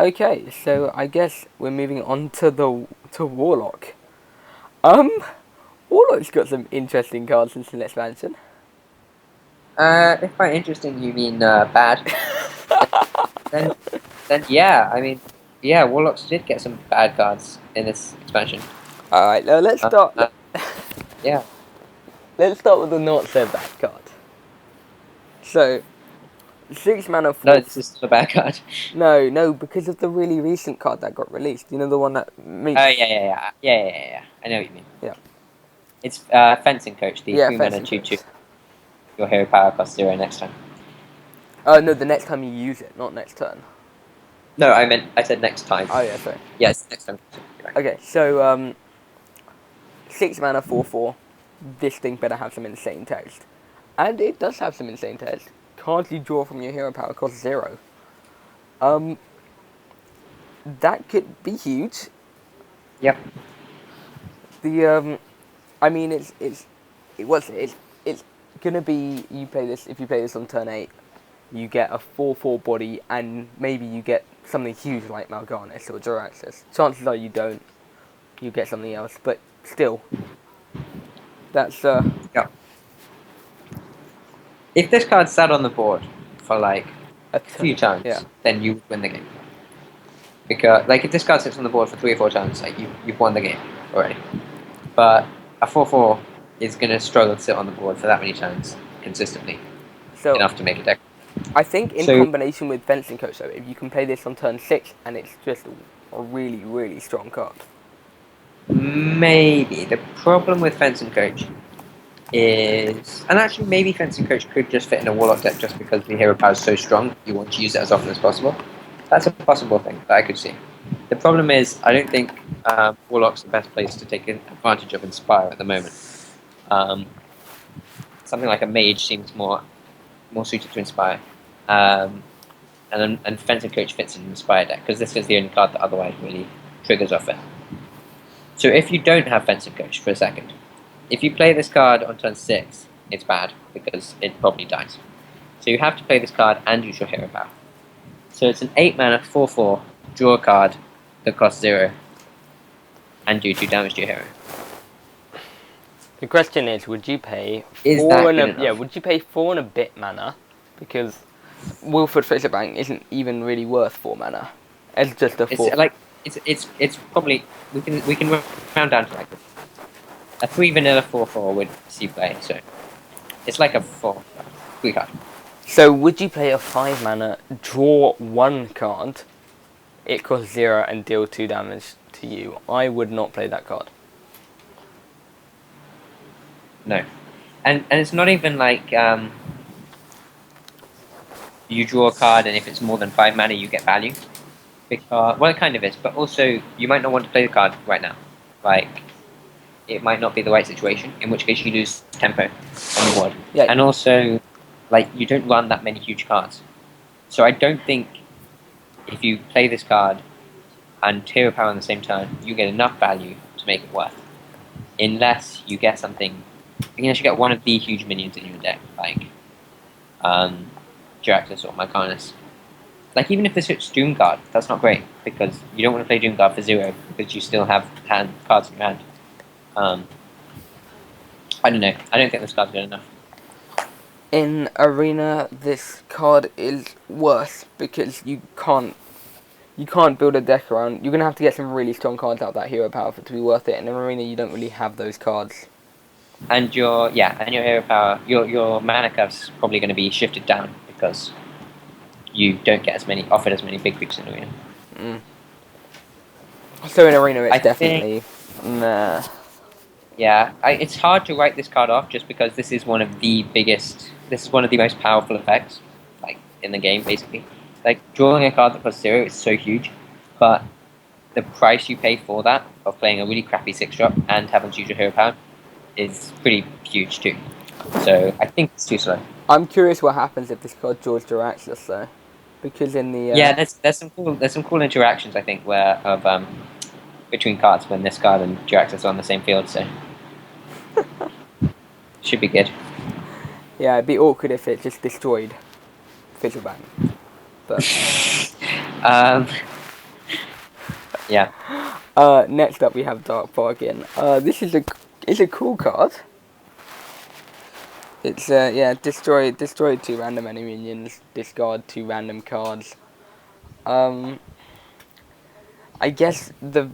Okay, so I guess we're moving on to Warlock. Warlock's got some interesting cards since the expansion. If by interesting you mean bad, then then yeah, I mean, yeah, Warlocks did get some bad cards in this expansion. All right, now let's Uh, start. uh, yeah, Let's start with the not so bad card. So 6 mana no, 4. this is still a bad card. No, no, because of the really recent card that got released. You know the one that Oh makes. yeah. I know what you mean. Yeah, It's fencing coach, the yeah, 3 mana fencing 2/2. coach. Your hero power costs 0 next time. No, the next time you use it, not next turn. No, I said next time. Oh yeah, sorry. Yes, next time. You're right. Okay, so 6 mana 4/4. This thing better have some insane text, and it does have some insane text. Cards you draw from your hero power cost 0. Um, that could be huge. Yep. The I mean it's gonna be you play this if you play this on turn 8, you get a 4/4 body and maybe you get something huge like Mal'Ganis or Jaraxxus. Chances are you don't. You get something else, but still, that's Yep. If this card sat on the board for like a a few yeah. turns, then you win the game. Because like if this card sits on the board for 3 or 4 turns, like you've won the game already. But a 4/4 is gonna struggle to sit on the board for that many turns consistently So enough to make a deck. I think in So combination with Fencing Coach, though, if you can play this on turn 6 and it's just a really really strong card. maybe the problem with fencing coach is, and actually maybe fencing coach could just fit in a warlock deck just because the hero power is so strong. You want to use it as often as possible. That's a possible thing that I could see. The problem is, I don't think warlock's the best place to take advantage of Inspire at the moment. Um, something like a mage seems more suited to Inspire. And fencing coach fits in an Inspire deck because this is the only card that otherwise really triggers off it. So if you don't have fencing coach for a second, if you play this card on turn 6, it's bad because it probably dies. So you have to play this card and use your hero power. So it's an 8 mana 4/4 draw card that costs 0 and do 2 damage to your hero. The question is, would you pay Is four that and good a enough? would you pay 4 and a bit mana? Because Wilford Fisherbank isn't even really worth 4 mana. It's just a It's 4. like it's probably we can round down to like a 3 vanilla 4/4 would see play. So it's like a 3 card. So would you play a 5 mana, draw 1 card, it costs 0 and deal 2 damage to you? I would not play that card. No, and it's not even like you draw a card and if it's more than 5 mana you get value. Because, well, it kind of is, but also you might not want to play the card right now. Like, it might not be the right situation, in which case you lose tempo on the board. Yeah. And also, like, you don't run that many huge cards. So I don't think if you play this card and hero power on the same turn, you get enough value to make it worth. Unless you get something, unless you get one of the huge minions in your deck, like Jaraxxus or Mal'Ganis. Like, even if this hits Doomguard, that's not great, because you don't want to play Doomguard for 0, because you still have cards in your hand. I don't know. I don't think this card's good enough. In Arena, this card is worse because you can't build a deck around. You're gonna have to get some really strong cards out of that hero power for it to be worth it. And in Arena, you don't really have those cards. And your hero power, your mana curve's probably going to be shifted down, because you don't get offered as many big creatures in Arena. So in Arena, it's I definitely nah. Yeah, it's hard to write this card off just because this is one of the biggest, this is one of the most powerful effects, like, in the game, basically. Like, drawing a card that costs 0 is so huge, but the price you pay for that, of playing a really crappy 6-drop and having to use your hero power, is pretty huge too. So I think it's too slow. I'm curious what happens if this card draws Jaraxxus though, because in the Yeah, there's some cool interactions, I think, where between cards when this card and Jaraxxus are on the same field. So should be good. yeah, it'd be awkward if it just destroyed Fisherbank. But Um, Yeah. Next up we have Dark Bargain. This is a cool card. It's yeah, destroy 2 random enemy minions, discard 2 random cards. Um, I guess the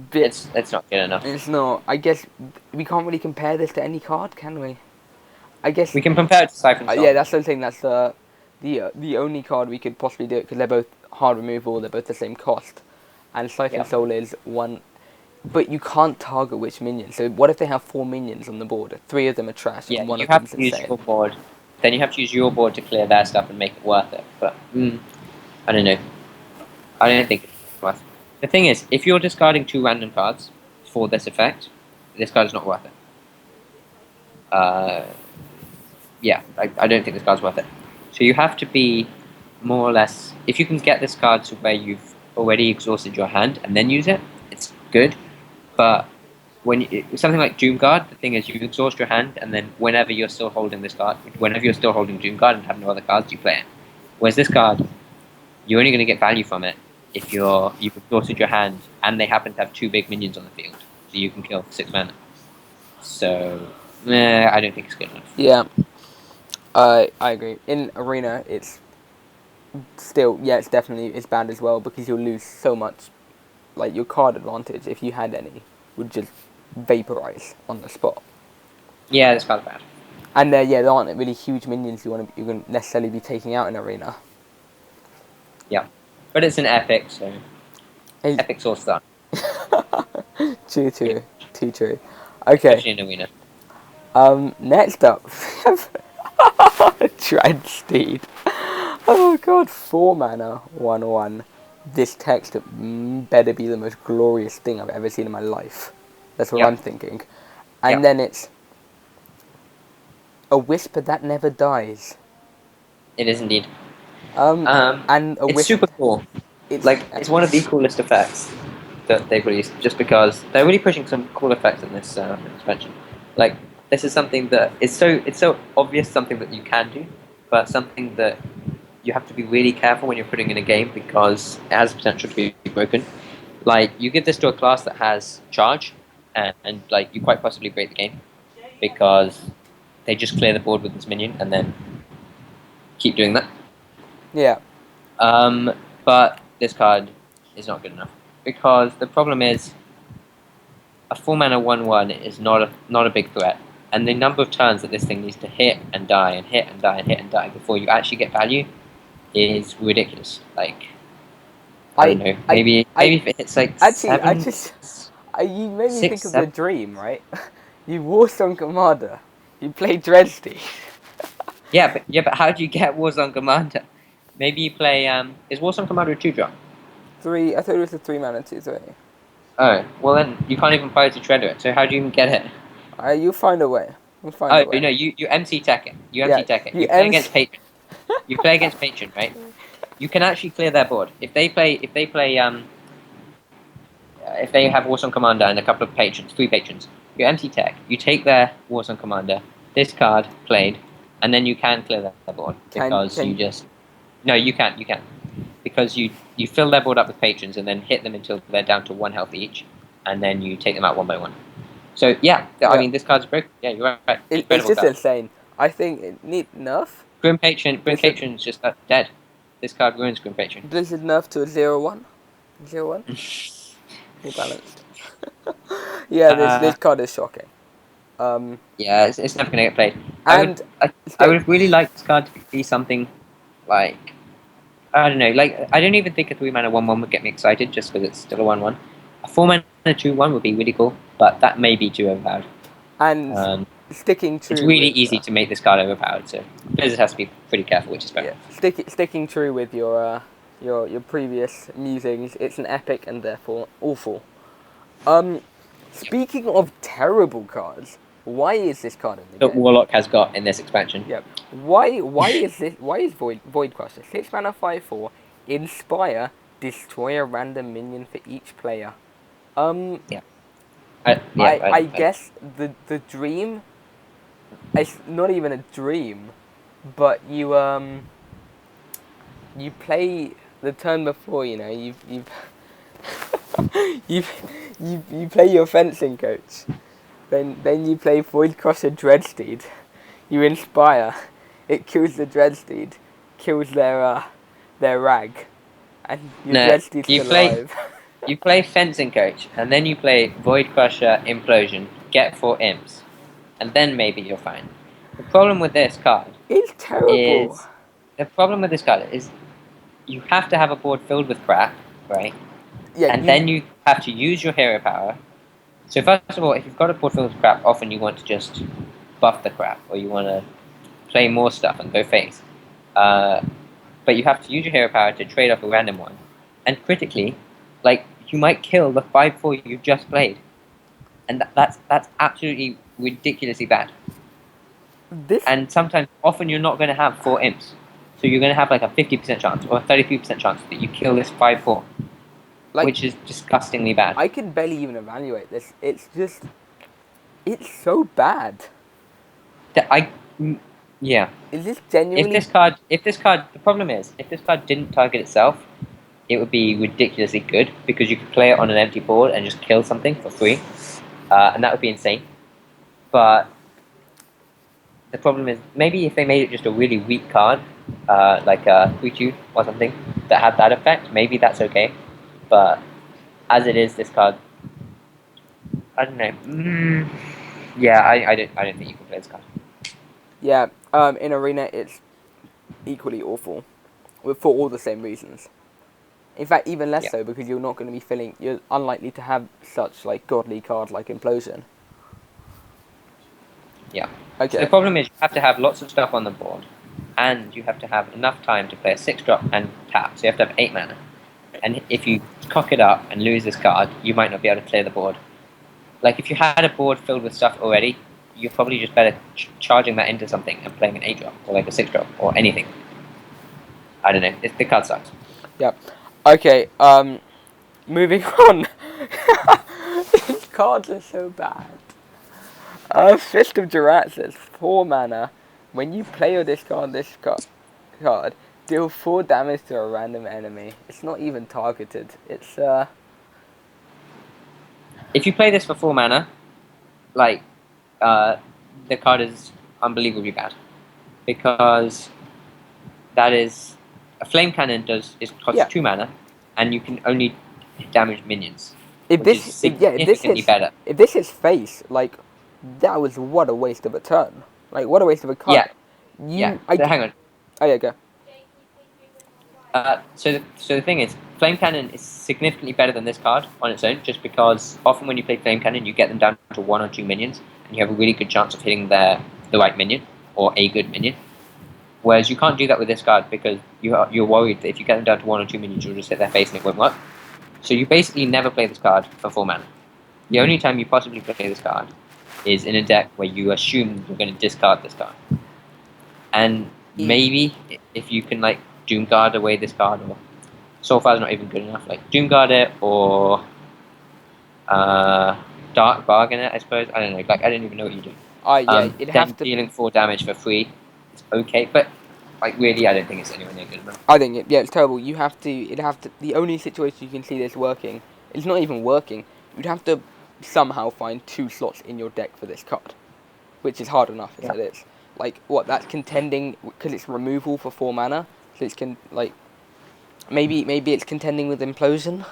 bit It's not good enough. it's not. I guess we can't really compare this to any card, can we? I guess We can compare it to Siphon Soul. yeah, that's the thing. That's the only card we could possibly do it because they're both hard removal. They're both the same cost, and Siphon Yeah. Soul is one. But you can't target which minion. So what if they have 4 minions on the board? 3 of them are trash, Yeah, and one you of have them's to use insane. your board. Then you have to use your board to clear their stuff and make it worth it. But I don't know. I don't think it's worth it. The thing is, if you're discarding 2 random cards for this effect, this card is not worth it. Yeah, I don't think this card's worth it. So you have to be more or less. If you can get this card to where you've already exhausted your hand and then use it, it's good. But something like Doom Guard, the thing is, you exhaust your hand, and then whenever you're still holding this card, whenever you're still holding Doom Guard and have no other cards, you play it. Whereas this card, you're only going to get value from it if you've exhausted your hand and they happen to have 2 big minions on the field, so you can kill for 6 mana. So, I don't think it's good enough. Yeah, I agree. In Arena, it's still it's definitely it's bad as well because you'll lose so much, like your card advantage if you had any would just vaporize on the spot. Yeah, this card's bad. And there aren't really huge minions you're going to necessarily be taking out in Arena. Yeah, but it's an epic, so epic's all star. True. Okay. Especially in Arena. Next up, we have Dread Steed. Oh god, 4 mana, 1/1. This text better be the most glorious thing I've ever seen in my life. That's what I'm thinking. And then it's a whisper that never dies. It is indeed. And a it's super cool. It's one of the coolest effects that they've released, just because they're really pushing some cool effects in this expansion. Like, this is something that it's so obvious, something that you can do, but something that you have to be really careful when you're putting in a game because it has potential to be broken. Like, you give this to a class that has charge, and like you quite possibly break the game because they just clear the board with this minion and then keep doing that. Yeah. But this card is not good enough because the problem is a 4 mana 1/1 is not a big threat, and the number of turns that this thing needs to hit and die and hit and die and hit and die before you actually get value is ridiculous. Like, I don't know, maybe if it hits like actually, you made me think of the dream, right? You Warsong Commander, you play Dreadsteed. yeah, but how do you get Warsong Commander? Maybe you play is Warsong Commander a 2-drop? 3. I thought it was a 3 mana 2/3. Oh, well then you can't even play to Treader it. So how do you even get it? You find a way. You find a way. No, you MC Tech it. You MC Tech it. You play against Patron. You play against Patron, right? You can actually clear their board if they have Warsong Commander and a couple of patrons, 3 patrons. You MC Tech. You take their Warsong Commander, this card played, and then you can clear their board because no, you can't. Because you fill their board up with patrons and then hit them until they're down to 1 health each, and then you take them out one by one. So I mean, this card's broken. Yeah, you're right. It's just insane. I think it needs nerf. Grim Patron's just dead. This card ruins Grim Patron. This is nerf to a 0/1. 0/1. More balanced. This card is shocking. Yeah, it's never gonna get played. And I would really like this card to be something like, I don't know, like I don't even think a 3 mana 1/1 would get me excited just because it's still a 1/1. A 4 mana 2/1 would be really cool, but that may be too overpowered. And sticking true. It's really easy to make this card overpowered, so Blizzard has to be pretty careful, which is fair. Yeah, sticking true with your previous musings, it's an epic and therefore awful. Speaking of terrible cards, why is this card in the game? That Warlock has got in this expansion. Yep. Why is Void Crusher 6 mana 5/4 inspire destroy a random minion for each player? I guess the dream. It's not even a dream, but you play the turn before. You've you, you play your fencing coach. Then you play Void Crusher Dreadsteed. You inspire. It kills the Dreadsteed. Kills their rag. And your No, Dreadsteed's you still play alive. you play fencing coach, and then you play Void Crusher Implosion. Get 4 imps, and then maybe you're fine. The problem with this card It's terrible. is you have to have a board filled with crap, right? Yeah, And then you have to use your hero power. So first of all, if you've got a board filled with crap, often you want to just buff the crap, or you want to play more stuff and go face. But you have to use your hero power to trade off a random one. And critically, like, you might kill the 5/4 you just played. And that's absolutely ridiculously bad. this And sometimes, often you're not going to have 4 imps. So you're going to have like a 50% chance or a 33% chance that you kill this 5/4, like which is disgustingly bad. I can barely even evaluate this. It's so bad. Yeah. Is this genuinely? The problem is, if this card didn't target itself, it would be ridiculously good because you could play it on an empty board and just kill something for free, and that would be insane. But the problem is, maybe if they made it just a really weak card, like a 3/2 or something, that had that effect, maybe that's okay. But as it is, this card, I don't know. Yeah, I don't think you can play this card. Yeah. In Arena, it's equally awful, for all the same reasons. In fact, even less Yeah. so because you're not going to be filling. You're unlikely to have such like godly cards like Implosion. Yeah. Okay. So the problem is you have to have lots of stuff on the board, and you have to have enough time to play a 6-drop and tap. So you have to have 8 mana. And if you cock it up and lose this card, you might not be able to clear the board. Like if you had a board filled with stuff already, you're probably just better charging that into something and playing an 8-drop or like a 6-drop or anything. I don't know. The card sucks. Yep. Okay. Moving on. These cards are so bad. Fist of Jaraxxus, 4 mana. When you play or discard this card, deal 4 damage to a random enemy. It's not even targeted. It's If you play this for 4 mana, like the card is unbelievably bad because that is a flame cannon costs Yeah. 2 mana, and you can only damage minions, if which is this significantly better. if this is face, like that was what a waste of a turn. Like what a waste of a card. Yeah. So hang on. Oh yeah, go. So the thing is, Flame Cannon is significantly better than this card on its own, just because often when you play Flame Cannon, you get them down to 1 or 2 minions, and you have a really good chance of hitting the right minion, or a good minion. Whereas you can't do that with this card, because you're worried that if you get them down to 1 or 2 minions, you'll just hit their face and it won't work. So you basically never play this card for 4 mana. The only time you possibly play this card is in a deck where you assume you're going to discard this card. And maybe if you can like Doomguard away this card, or Soulfire's not even good enough, like Doomguard it, or Dark Bargain it, I suppose. I don't know, like I don't even know what you do. Yeah, it'd then have to dealing 4 damage for free is okay, but like really I don't think it's anywhere near good enough. I think it's terrible. It'd have to. The only situation you can see this working, it's not even working. You'd have to somehow find 2 slots in your deck for this card, which is hard enough as it is. Like what? That's contending because it's removal for 4 mana. So it's maybe it's contending with Implosion,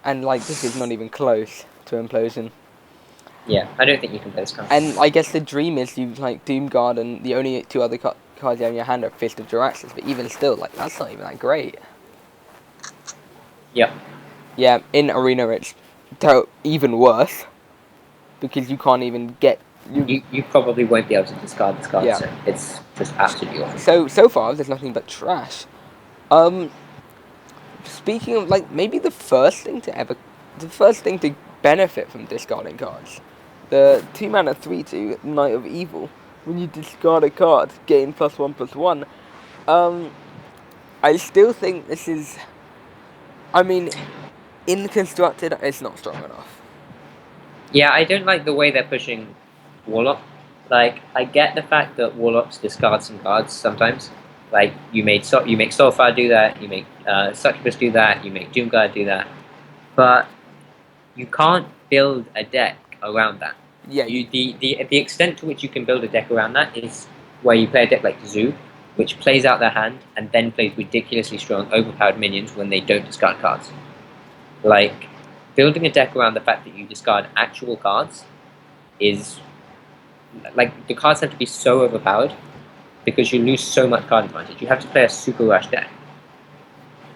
and like this is not even close to Implosion. Yeah, I don't think you can play this card. And I guess the dream is you like Doomguard, and the only 2 other cards you have in your hand are Fist of Jaraxxus. But even still, like that's not even that great. Yep. Yeah, in Arena it's even worse because you can't even get. You probably won't be able to discard this card, Yeah. so it's just absolutely awful. So far there's nothing but trash. Speaking of like maybe the first thing to benefit from discarding cards, the 2 mana 3/2 Knight of Evil. When you discard a card, gain +1/+1. I still think this is. I mean, in constructed, it's not strong enough. Yeah, I don't like the way they're pushing Warlock. Like, I get the fact that Warlocks discard some cards sometimes. Like, you make Soulfire do that, you make Succubus do that, you make Doomguard do that. But you can't build a deck around that. Yeah, The extent to which you can build a deck around that is where you play a deck like Zoo, which plays out their hand and then plays ridiculously strong, overpowered minions when they don't discard cards. Like, building a deck around the fact that you discard actual cards is like the cards have to be so overpowered because you lose so much card advantage. You have to play a super rush deck.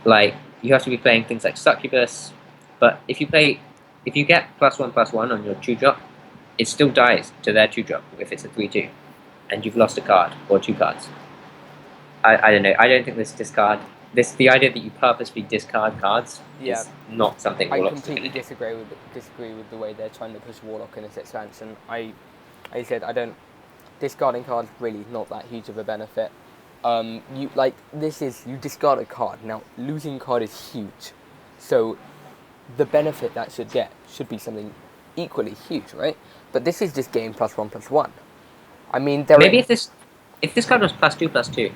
Like, you have to be playing things like Succubus, but if you get +1/+1 on your 2-drop, it still dies to their 2-drop if it's a 3/2, and you've lost a card or 2 cards. I don't know. I don't think the idea that you purposely discard cards yeah. is not something I Warlocks completely are going to do. disagree with the way they're trying to push Warlock in this expansion. I said I don't discarding cards really not that huge of a benefit. You like this is you discard a card now. Losing a card is huge, so the benefit that should be something equally huge, right? But this is just game +1/+1. I mean, Maybe if this card was +2/+2,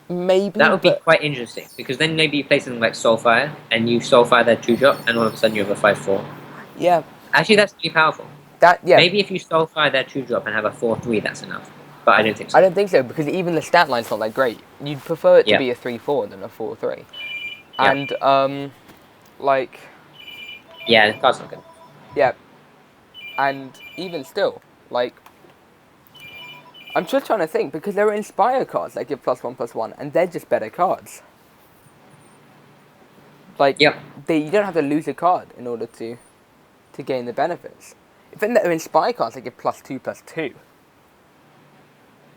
maybe, that would be but quite interesting because then maybe you play something like Soulfire and you Soulfire their 2-drop, and all of a sudden you have a 5/4. yeah, Actually, that's really powerful. yeah. Maybe if you Soulfire their 2-drop and have a 4/3, that's enough. But I don't think so. I don't think so because even the stat line's not that great. You'd prefer it to Yeah. be a 3/4 than a 4/3, Yeah. and like Yeah, the card's not good. yeah, and even still, like I'm just trying to think because there are Inspire cards that give +1/+1, and they're just better cards. Like Yep. you don't have to lose a card in order to gain the benefits. If then there are Inspire cards that give +2/+2.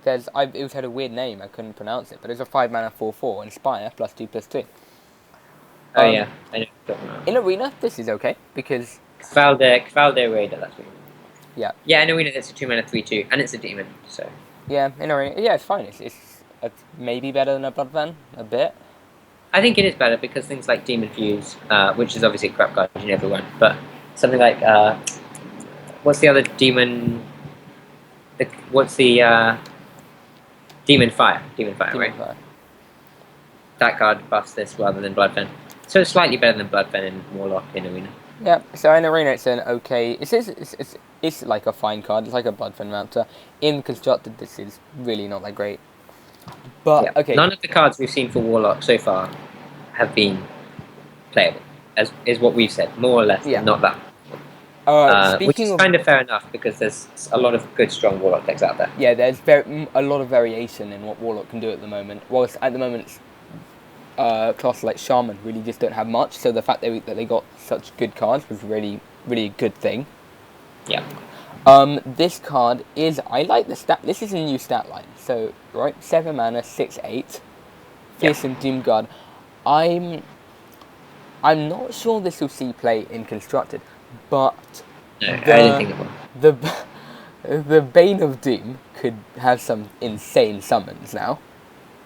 It was had a weird name, I couldn't pronounce it, but it's a 5-mana 4/4 Inspire +2/+2. Oh yeah, I don't know. In Arena, this is okay because Kvalde Raider, that's what you mean. yeah, Yeah, in Arena it's a 2-mana 3/2, and it's a demon, so. yeah, in Arena, yeah, it's fine. It's maybe better than a Blood Van, a bit. I think it is better because things like Demon Fuse, which is obviously a crap card you never want, but something like what's the other demon? What's the Demon Fire? Demon Fire, right? Fire. That card buffs this rather than Blood Fen. So it's slightly better than Blood Fen and Warlock in Arena. Yeah, so in Arena it's an okay. It's like a fine card. It's like a Blood Fan mounter. In Constructed, this is really not that great. But Yeah. okay, None of the cards we've seen for Warlock so far have been playable, as is what we've said, more or less. Yeah. Not that. Which speaking is of, kind of fair enough because there's a lot of good, strong Warlock decks out there. yeah, there's a lot of variation in what Warlock can do at the moment. Whilst at the moment, classes like Shaman really just don't have much. So the fact that they got such good cards was really, really a good thing. Yeah. This card is, I like the stat. This is a new stat line. So right, 7 mana, 6/8, Fearsome Doomguard. I'm not sure this will see play in Constructed, but No, I don't think it will. the Bane of Doom could have some insane summons now.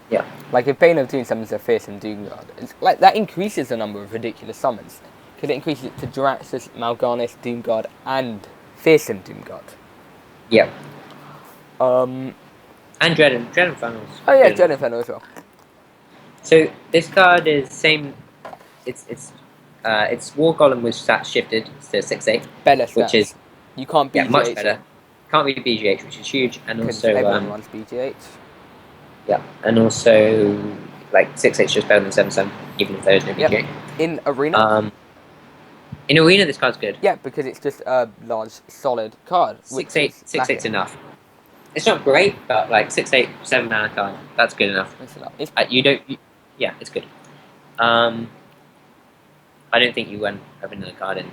Yeah. Like if Bane of Doom summons a Fearsome Doomguard, it's like that increases the number of ridiculous summons. Because it increases it to Jaraxxus, Mal'Ganis, Doomguard, and Fearsome Doomguard. Yeah. And Dread Infernals. Oh yeah, Dread Inferno as well. So this card is same. It's War Golem with stats shifted to 6/8, Better stats. which is you can't BGH. much better. Can't read BGH, which is huge, and also everyone runs BGH. yeah, and also like 6/8 is just better than 7/7, even if there is no BGH. Yep. In Arena. In Arena, this card's good. Yeah, because it's just a large, solid card. 6/8's enough. It's not great, but like 6/8, 7-mana card, that's good enough. It's Yeah, it's good. I don't think you win over another card in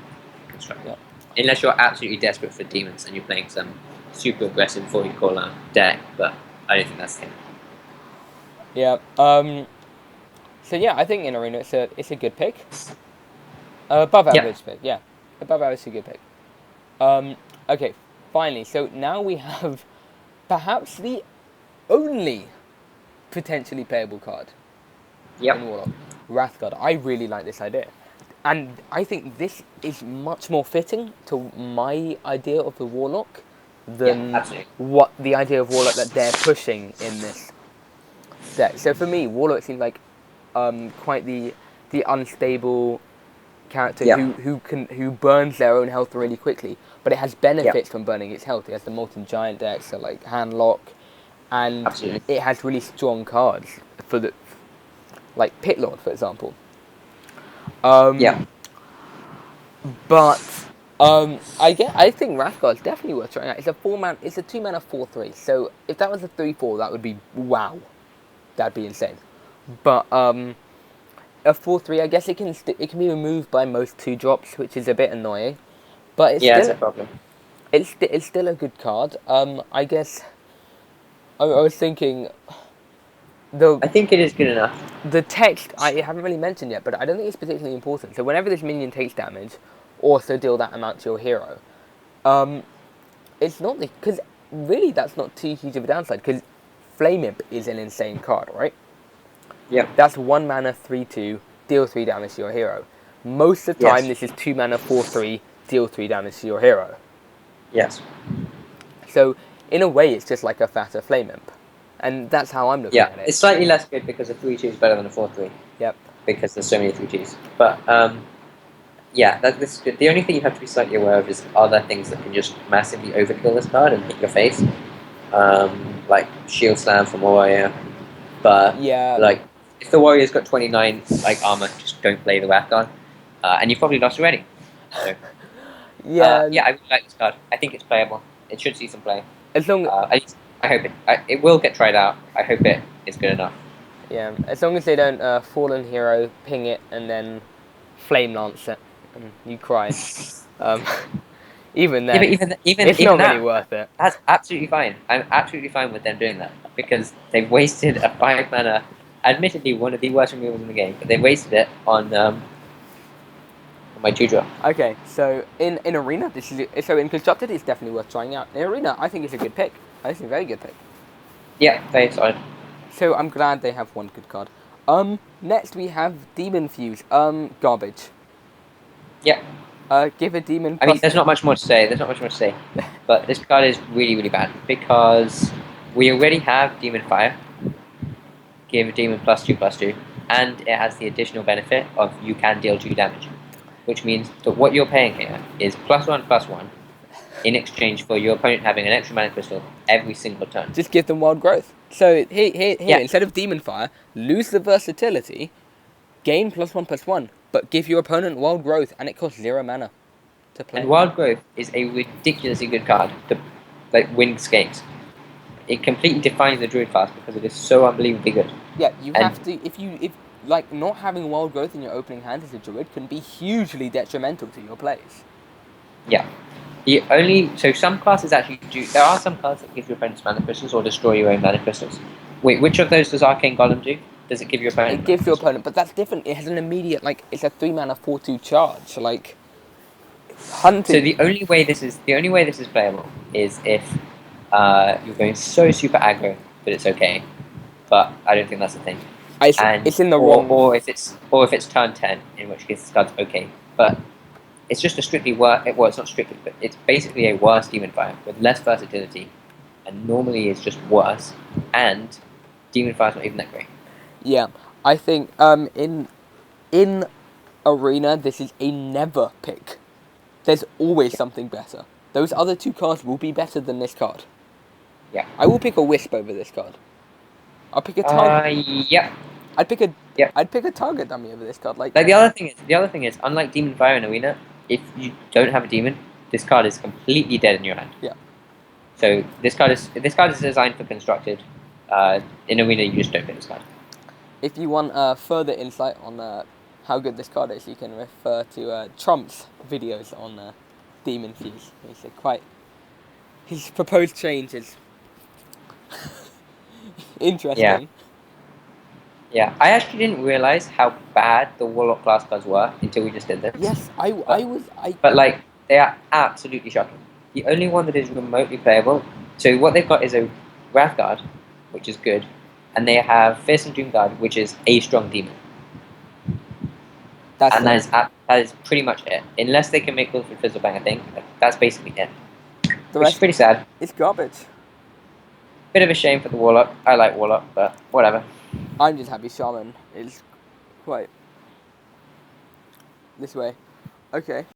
Construct. Yeah. Unless you're absolutely desperate for demons and you're playing some super aggressive 40 caller deck, but I don't think that's the thing. Yeah. So yeah, I think in Arena it's a good pick. Above average pick, yeah. Above average is a good pick. Okay, finally, so now we have perhaps the only potentially playable card in Warlock. Wrathguard. I really like this idea. And I think this is much more fitting to my idea of the Warlock than what the idea of Warlock that they're pushing in this deck. So for me, Warlock seems like quite the unstable character Yeah. who burns their own health really quickly, but it has Yeah. benefits from burning its health. It has the molten giant deck, so like hand lock, and Absolutely. it has really strong cards for the like Pit Lord, for example. Yeah. But I think Rathgar's definitely worth trying out. It's a 4-man. It's a 2-mana 4/3. So if that was a 3/4, that would be wow. That'd be insane. But a 4/3, I guess it can be removed by most 2 drops, which is a bit annoying. But Yeah, it's a problem. it's still a good card. I guess I was thinking the I think it is good enough. the text I haven't really mentioned yet, but I don't think it's particularly important. So whenever this minion takes damage, also deal that amount to your hero. It's not because really that's not too huge of a downside because Flame Imp is an insane card, right? Yeah. That's 1 mana 3/2, deal 3 damage to your hero. Most of the time, Yes. this is 2 mana 4/3, deal 3 damage to your hero. Yes. So in a way, it's just like a fatter Flame Imp, and that's how I'm looking Yeah. at it. It's slightly less good because a 3/2 is better than a 4/3 Yep. because there's so many 3/2s. But yeah, this is good. The only thing you have to be slightly aware of is other things that can just massively overkill this card and hit your face, like Shield Slam from Warrior. But Yeah. like, if the Warrior's got 29 like armor, just don't play the Wrathguard, and you've probably lost already. So Yeah. yeah, I really like this card. I think it's playable. It should see some play. As long I hope it will get tried out. I hope it is good enough. as long as they don't Fallen Hero ping it and then Flame Lance it and you cry. Um, even Yeah, then, but even it's not really that, worth it. that's absolutely fine. I'm absolutely fine with them doing that because they've wasted a 5 mana, admittedly one of the worst removals in the game, but they wasted it on my 2-drop. Okay, so in Arena, in Constructed, it's definitely worth trying out. In Arena, I think it's a good pick. I think it's a very good pick. Yeah, very solid. So I'm glad they have one good card. Next we have Demon Fuse. Garbage. Yeah. Give a demon. I mean, there's not much more to say. But this card is really, really bad because we already have Demon Fire. Give a demon +2/+2, and it has the additional benefit of you can deal 2 damage, which means that what you're paying here is +1/+1 in exchange for your opponent having an extra mana crystal every single turn. Just give them wild growth. So here, Yeah. instead of Demon Fire, lose the versatility, gain +1/+1, but give your opponent wild growth, and it costs 0 mana to play. And Wild Growth is a ridiculously good card to win games. It completely defines the Druid class because it is so unbelievably good. Yeah, you have to if like not having wild growth in your opening hand as a druid can be hugely detrimental to your plays. Yeah. So some classes actually do. There are some cards that give your opponents mana crystals or destroy your own mana crystals. Wait, which of those does Arcane Golem do? Does it give your opponent? It gives your opponent, but that's different. It has an immediate it's a 3 mana 4/2 charge. Like hunting. So the only way this is playable is if you're going so super aggro that it's okay. But I don't think that's the thing. It's in the wrong. Or if it's turn 10, in which case this card's okay. But it's just a strictly well, it's not strictly, but it's basically a worse Demon Fire with less versatility, and normally it's just worse. And Demon Fire's not even that great. Yeah, I think in Arena this is a never pick. There's always something better. Those other 2 cards will be better than this card. Yeah. I will pick a Wisp over this card. I'll pick a target. Yeah. I'd pick a target dummy over this card. Like the other thing is, unlike Demon Fire in Arena, if you don't have a demon, this card is completely dead in your hand. Yeah. So this card is designed for constructed. In Arena, you just don't pick this card. If you want further insight on how good this card is, you can refer to Trump's videos on Demon Fuse. His proposed change is interesting. Yeah. Yeah, I actually didn't realize how bad the Warlock class cards were until we just did this. Yes, But they are absolutely shocking. The only one that is remotely playable. So what they've got is a Wrathguard, which is good, and they have Fearsome Doomguard, which is a strong demon. That is pretty much it. Unless they can make Wilfred Fizzlebang a thing, that's basically it. Which is pretty sad. It's garbage. Bit of a shame for the Warlock. I like Warlock, but whatever. I'm just happy Shaman is quite This way. Okay.